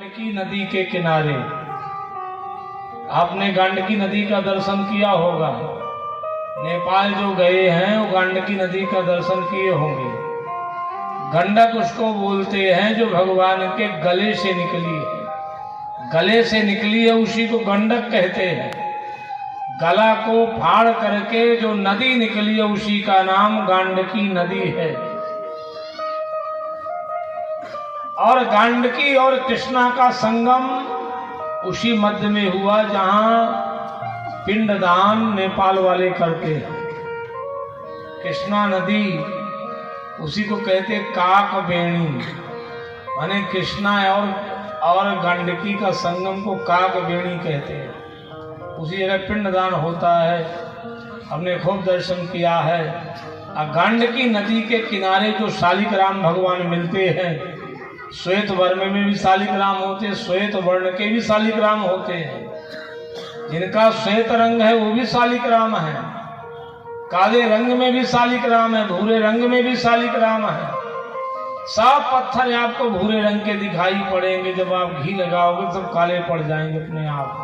गंडकी नदी के किनारे। आपने गंडकी नदी का दर्शन किया होगा। नेपाल जो गए हैं वो गंडकी नदी का दर्शन किए होंगे। गंडक उसको बोलते हैं जो भगवान के गले से निकली है। गले से निकली है उसी को गंडक कहते हैं। गला को फाड़ करके जो नदी निकली है उसी का नाम गंडकी नदी है। और गंडकी और कृष्णा का संगम उसी मध्य में हुआ जहां पिंडदान नेपाल वाले करते हैं। कृष्णा नदी उसी को कहते काक बेणी, माने कृष्णा और गंडकी का संगम को काक बेणी कहते हैं। उसी जगह पिंडदान होता है। हमने खूब दर्शन किया है। गंडकी नदी के किनारे जो शालिग्राम भगवान मिलते हैं, श्वेत वर्ण में भी शालिग्राम होते हैं, श्वेत वर्ण के भी शालिग्राम होते हैं। जिनका श्वेत रंग है वो भी शालिग्राम है, काले रंग में भी शालिग्राम है, भूरे रंग में भी शालिग्राम है। सब पत्थर आपको भूरे रंग के दिखाई पड़ेंगे, जब आप घी लगाओगे तो काले पड़ जाएंगे अपने आप।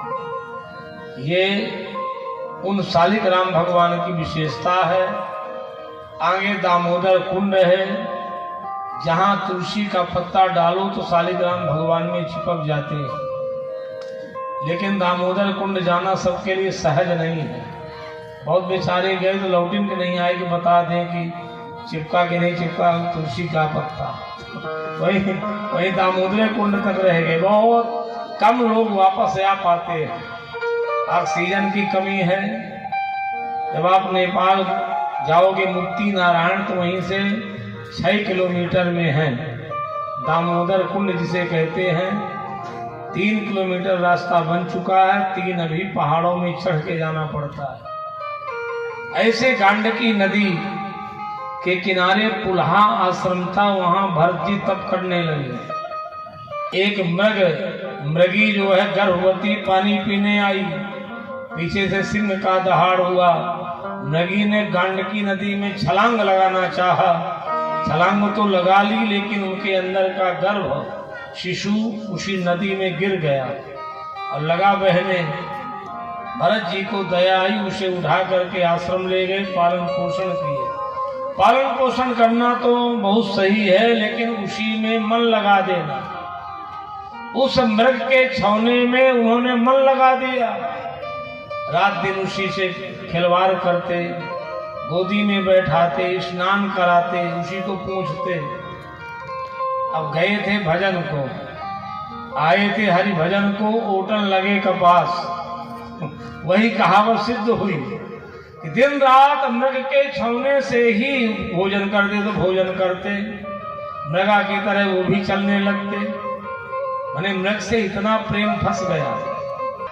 ये उन शालिग्राम भगवान की विशेषता है। आगे दामोदर कुंड है, जहां तुलसी का पत्ता डालो तो शालिग्राम भगवान में चिपक जाते हैं। लेकिन दामोदर कुंड जाना सबके लिए सहज नहीं है। बहुत बेचारे गए तो लौटिन के नहीं आए कि बता दें कि चिपका कि नहीं चिपका तुलसी का पत्ता। वही दामोदर कुंड तक रह गए। बहुत कम लोग वापस आ पाते हैं। ऑक्सीजन की कमी है। जब आप नेपाल जाओगे मुक्ति नारायण तो वहीं से 6 किलोमीटर में है दामोदर कुंड जिसे कहते हैं। 3 किलोमीटर रास्ता बन चुका है, 3 अभी पहाड़ों में चढ़ के जाना पड़ता है। ऐसे गंडकी नदी के किनारे पुल्हा आश्रम था, वहां भरत जी तप करने लगे। एक मृगी जो है गर्भवती पानी पीने आई, पीछे से सिंह का दहाड़ हुआ। मृगी ने गंडकी नदी में छलांग लगाना चाहा, छलांग तो लगा ली, लेकिन उनके अंदर का गर्भ शिशु उसी नदी में गिर गया और लगा बहने। भरत जी को दया आई, उसे उठा करके आश्रम ले गए, पालन पोषण किए। पालन पोषण करना तो बहुत सही है, लेकिन उसी में मन लगा देना। उस मृग के छौने में उन्होंने मन लगा दिया। रात दिन उसी से खिलवाड़ करते, गोदी में बैठाते, स्नान कराते, उसी को पूछते। अब गए थे भजन को, आए थे हरि भजन को, ओटन लगे कपास। वही कहावत सिद्ध हुई कि दिन रात मृग के छौने से ही भोजन करते तो भोजन करते, मृगा की तरह वो भी चलने लगते। माने मृग से इतना प्रेम फंस गया।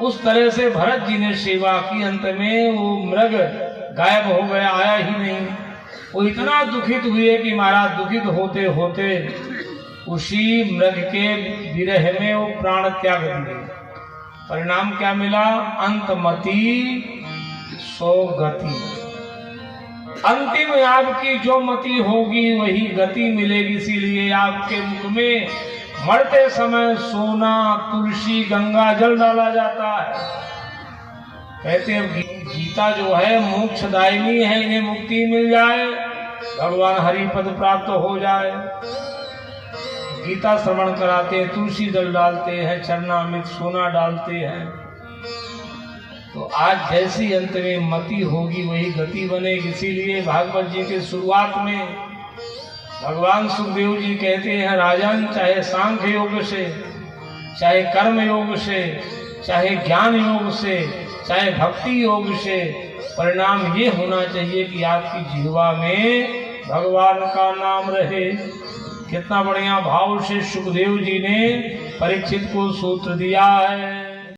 उस तरह से भरत जी ने सेवा की। अंत में वो मृग गायब हो गया, आया ही नहीं। वो इतना दुखित हुए कि महाराज दुखित होते होते उसी मृग के विरह में वो प्राण त्याग दिए। परिणाम क्या मिला? अंतमति सो गति। अंतिम आपकी जो मति होगी वही गति मिलेगी। इसीलिए आपके मुख में मरते समय सोना, तुलसी, गंगा जल डाला जाता है। कहते हैं गीता जो है मोक्षदायिनी है, इन्हें मुक्ति मिल जाए, भगवान हरि पद प्राप्त हो जाए। गीता श्रवण कराते हैं, तुलसी जल डालते हैं, चरणामृत सोना डालते हैं। तो आज जैसी अंत में मति होगी वही गति बनेगी। इसीलिए भागवत जी के शुरुआत में भगवान सुखदेव जी कहते हैं, राजन चाहे सांख्य योग से, चाहे कर्म योग से, चाहे ज्ञान योग से, चाहे भक्ति योग से, परिणाम ये होना चाहिए कि आपकी जिह्वा में भगवान का नाम रहे। कितना बढ़िया भाव से सुखदेव जी ने परीक्षित को सूत्र दिया है।